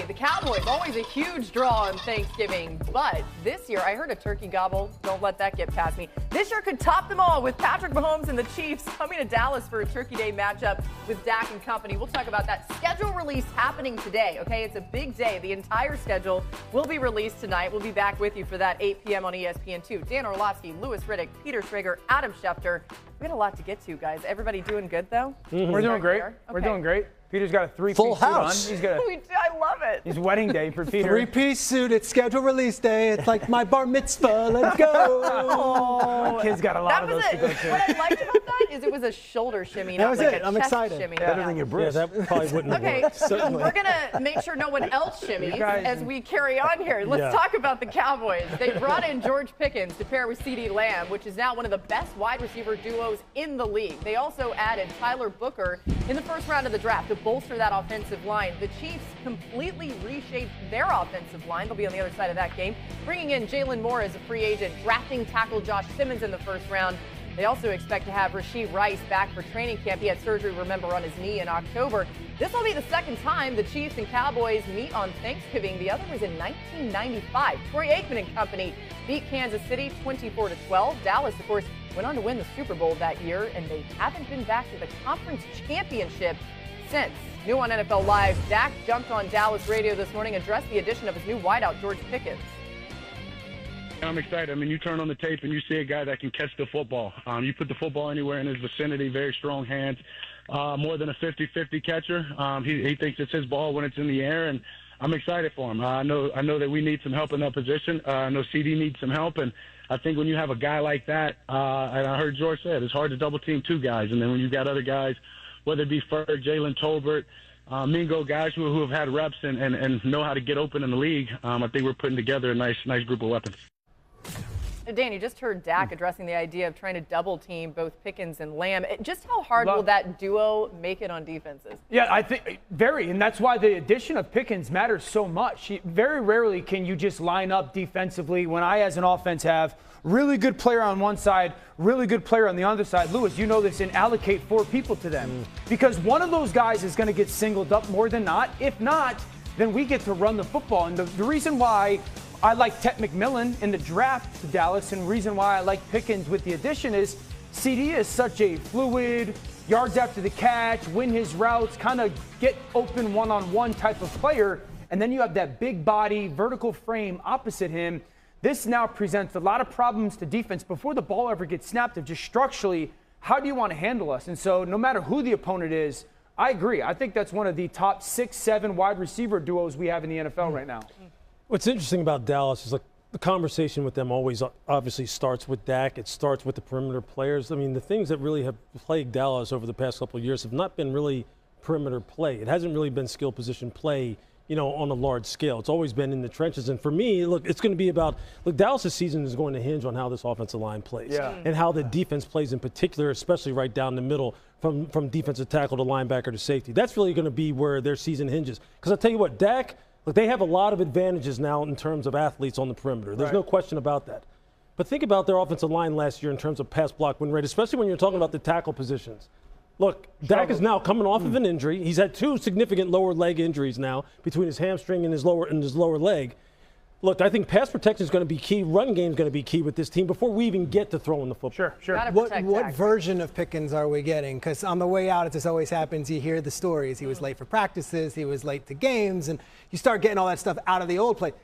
right, the Cowboys, always a huge draw on Thanksgiving. But this year, I heard a turkey gobble. Don't let that get past me. This year could top them all with Patrick Mahomes and the Chiefs coming to Dallas for a Turkey Day matchup with Dak and company. We'll talk about that schedule release happening today, okay? It's a big day. The entire schedule will be released tonight. We'll be back with you for that 8 p.m. on ESPN2. Dan Orlovsky, Louis Riddick, Peter Schrager, Adam Schefter. We had a lot to get to, guys. Everybody doing good, though? Mm-hmm. We're doing great. Okay. We're doing great. Peter's got a three-piece suit on. He's got I love it. His wedding day for Peter. Three-piece suit. It's schedule release day. It's like my bar mitzvah. Let's go. My kid's got a lot of those to go to. What I liked about that is it was a shoulder shimmy, not like a I'm chest excited. shimmy. Better than your breast. Yeah, that probably wouldn't Okay, work. we're going to make sure no one else shimmies as we carry on here. Let's talk about the Cowboys. They brought in George Pickens to pair with CeeDee Lamb, which is now one of the best wide receiver duos in the league. They also added Tyler Booker in the first round of the draft to bolster that offensive line. The Chiefs completely reshaped their offensive line. They'll be on the other side of that game, bringing in Jalen Moore as a free agent, drafting tackle Josh Simmons in the first round. They also expect to have Rashee Rice back for training camp. He had surgery, remember, on his knee in October. This will be the second time the Chiefs and Cowboys meet on Thanksgiving. The other was in 1995. Troy Aikman and company beat Kansas City 24-12. Dallas, of course, went on to win the Super Bowl that year, and they haven't been back to the conference championship since. New on NFL Live, Dak jumped on Dallas radio this morning, addressed the addition of his new wideout, George Pickens. I'm excited. I mean, you turn on the tape and you see a guy that can catch the football. You put the football anywhere in his vicinity, very strong hands, more than a 50-50 catcher. He thinks it's his ball when it's in the air, and I'm excited for him. I know that we need some help in that position. I know CD needs some help, and I think when you have a guy like that, and I heard George say it's hard to double team two guys, and then when you've got other guys, whether it be Ferg, Jalen Tolbert, Mingo, guys who have had reps and know how to get open in the league, I think we're putting together a nice group of weapons. Dan, you just heard Dak addressing the idea of trying to double team both Pickens and Lamb. Just how hard will that duo make it on defenses? Yeah, I think very, and that's why the addition of Pickens matters so much. Very rarely can you just line up defensively when I, as an offense, have really good player on one side, really good player on the other side. Lewis, you know this, and allocate 4 people to them. Because one of those guys is going to get singled up more than not. If not, then we get to run the football. And the reason why I like Ted McMillan in the draft to Dallas, and the reason why I like Pickens with the addition is CD is such a fluid, yards after the catch, win his routes, kind of get open one-on-one type of player. And then you have that big body, vertical frame opposite him. This now presents a lot of problems to defense before the ball ever gets snapped of just structurally, how do you want to handle us? And so no matter who the opponent is, I agree. I think that's one of the top 6-7 wide receiver duos we have in the NFL right now. What's interesting about Dallas is like the conversation with them always obviously starts with Dak. It starts with the perimeter players. I mean, the things that really have plagued Dallas over the past couple of years have not been really perimeter play. It hasn't really been skill position play, you know, on a large scale. It's always been in the trenches. And for me, look, it's going to be about, look, Dallas' season is going to hinge on how this offensive line plays and how the defense plays in particular, especially right down the middle from defensive tackle to linebacker to safety. That's really going to be where their season hinges. Because I'll tell you what, Dak, look, they have a lot of advantages now in terms of athletes on the perimeter. There's no question about that. But think about their offensive line last year in terms of pass block win rate, especially when you're talking about the tackle positions. Look, Dak is now coming off of an injury. He's had 2 significant lower leg injuries now between his hamstring and his lower leg. Look, I think pass protection is going to be key. Run game is going to be key with this team before we even get to throwing the football. Sure. What version of Pickens are we getting? Because on the way out, it just always happens. You hear the stories. He was late for practices. He was late to games. And you start getting all that stuff out of the old play.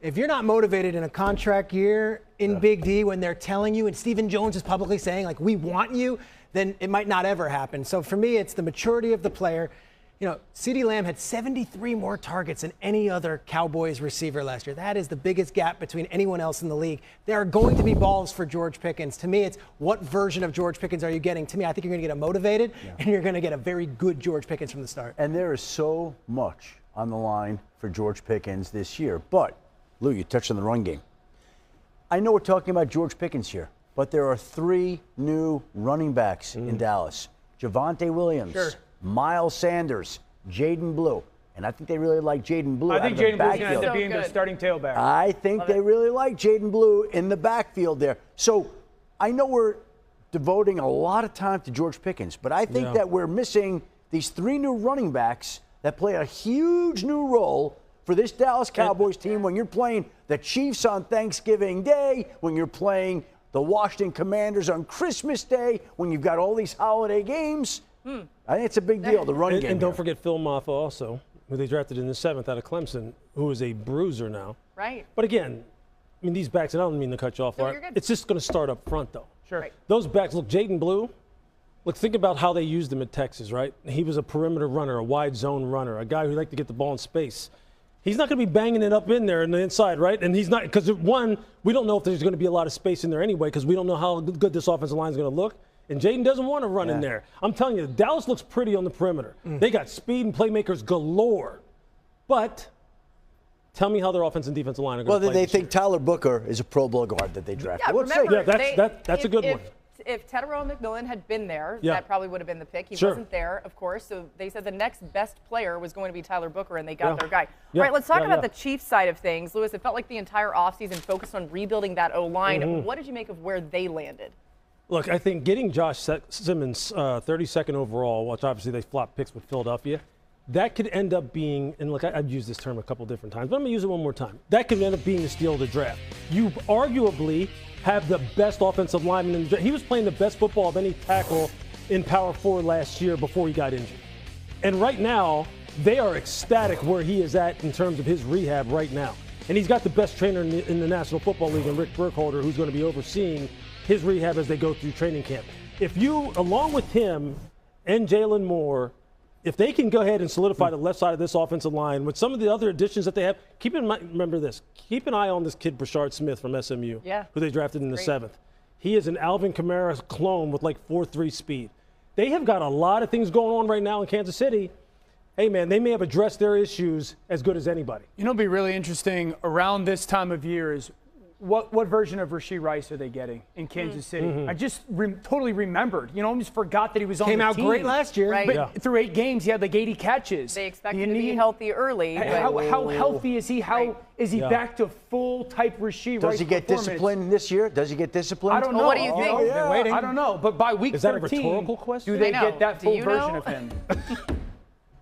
If you're not motivated in a contract year in Big D when they're telling you, and Stephen Jones is publicly saying, like, we want you, then it might not ever happen. So for me, it's the maturity of the player. You know, CeeDee Lamb had 73 more targets than any other Cowboys receiver last year. That is the biggest gap between anyone else in the league. There are going to be balls for George Pickens. To me, it's what version of George Pickens are you getting? To me, I think you're going to get a motivated, and you're going to get a very good George Pickens from the start. And there is so much on the line for George Pickens this year. But, Lou, you touched on the run game. I know we're talking about George Pickens here, but there are 3 new running backs in Dallas. Javonte Williams, Miles Sanders, Jayden Blue. And I think they really like Jayden Blue. I think Jayden Blue's going to end up being the starting tailback. I think they really like Jayden Blue in the backfield there. So I know we're devoting a lot of time to George Pickens, but I think that we're missing these 3 new running backs that play a huge new role for this Dallas Cowboys team when you're playing the Chiefs on Thanksgiving Day, when you're playing the Washington Commanders on Christmas Day, when you've got all these holiday games. I think it's a big deal, the run game. And don't forget Phil Maffa also, who they drafted in the 7th out of Clemson, who is a bruiser now. Right. But again, I mean, these backs, and I don't mean to cut you off, No, you're good. it's just going to start up front, though. Sure. Right. Those backs, look, Jayden Blue, look, think about how they used him at Texas, right? He was a perimeter runner, a wide zone runner, a guy who liked to get the ball in space. He's not going to be banging it up in there in the inside, right? And he's not, because one, we don't know if there's going to be a lot of space in there anyway, because we don't know how good this offensive line is going to look. And Jayden doesn't want to run in there. I'm telling you, Dallas looks pretty on the perimeter. They got speed and playmakers galore. But tell me how their offense and defensive line are going to play. Well, they think Tyler Booker is a Pro Bowl guard that they drafted. Yeah, remember, that's a good one. If Tedero McMillan had been there, Yeah. that probably would have been the pick. He Sure. wasn't there, of course, so they said the next best player was going to be Tyler Booker, and they got Yeah. their guy. Yeah. All right, let's talk Yeah, about yeah. the Chiefs side of things. Lewis, it felt like the entire offseason focused on rebuilding that O-line. What did you make of where they landed? Look, I think getting Josh Simmons 32nd overall, which obviously they flopped picks with Philadelphia, that could end up being, and look, I've used this term a couple different times, but I'm going to use it one more time. That could end up being the steal of the draft. You arguably have the best offensive lineman in the draft. He was playing the best football of any tackle in Power 4 last year before he got injured. And right now, they are ecstatic where he is at in terms of his rehab right now. And he's got the best trainer in the National Football League, and Rick Burkholder, who's going to be overseeing his rehab as they go through training camp. If you, along with him and Jalen Moore, if they can go ahead and solidify the left side of this offensive line with some of the other additions that they have, keep in mind, remember this, keep an eye on this kid, Brashard Smith from SMU, who they drafted in the 7th. He is an Alvin Kamara clone with like 4.3 speed. They have got a lot of things going on right now in Kansas City. Hey, man, they may have addressed their issues as good as anybody. You know, it'll be really interesting around this time of year is what version of Rashee Rice are they getting in Kansas City? I just totally remembered. You know, almost forgot that he was on the team. Came out great last year. Right. But through 8 games, he had like 80 catches. They expect him to be healthy early. How healthy is he? How is he back to full type Rashee Rice? Does he get disciplined this year? Does he get disciplined? I don't know. What do you think? Been waiting. I don't know. But by week 13, is that a rhetorical question? do they I know. get that Do full you version know? of him?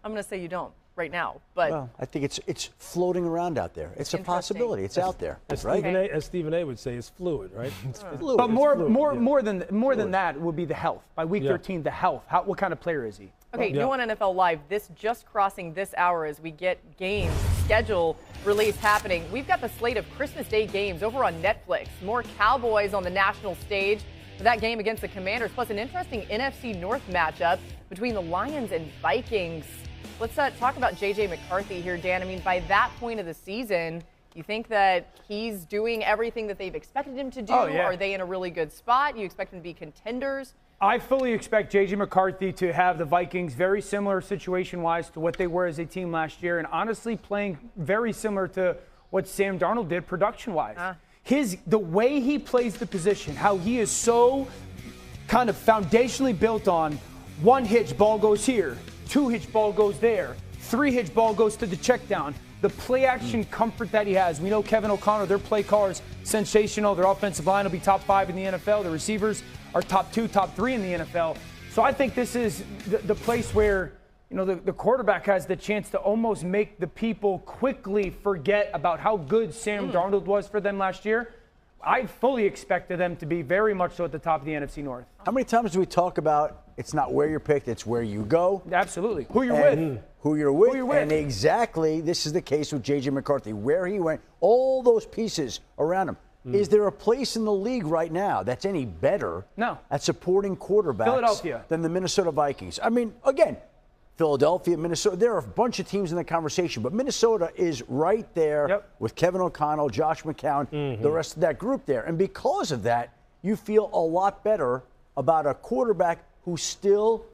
I'm going to say you don't right now, but Well, I think it's floating around out there. It's a Interesting. possibility. It's out there, As right? Stephen A would say, it's fluid, right? Fluid. But fluid, more than that would be the health. By week 13, the health. What kind of player is he? okay, new on NFL Live, this just crossing this hour as we get games schedule release happening. We've got the slate of Christmas Day games over on Netflix. More Cowboys on the national stage for that game against the Commanders, plus an interesting NFC North matchup between the Lions and Vikings. Let's talk about J.J. McCarthy here, Dan. I mean, by that point of the season, you think that he's doing everything that they've expected him to do? Oh, yeah. Are they in a really good spot? You expect them to be contenders? I fully expect J.J. McCarthy to have the Vikings very similar situation-wise to what they were as a team last year, and honestly playing very similar to what Sam Darnold did production-wise. The way he plays the position, how he is so kind of foundationally built on one hitch, ball goes here, 2 hitch, ball goes there, 3 hitch, ball goes to the check down. The play action comfort that he has. We know Kevin O'Connor, their play caller is sensational. Their offensive line will be top 5 in the NFL. The receivers are top 2, top 3 in the NFL. So I think this is the place where, you know, the quarterback has the chance to almost make the people quickly forget about how good Sam Darnold was for them last year. I fully expected them to be very much so at the top of the NFC North. How many times do we talk about it's not where you're picked, it's where you go? Absolutely. Who you're And with. Who you're with. Who you're with. And exactly this is the case with J.J. McCarthy, where he went, all those pieces around him. Is there a place in the league right now that's any better at supporting quarterbacks Philadelphia. than the Minnesota Vikings? I mean, again, Philadelphia, Minnesota, there are a bunch of teams in the conversation, but Minnesota is right there with Kevin O'Connell, Josh McCown, the rest of that group there. And because of that, you feel a lot better about a quarterback who still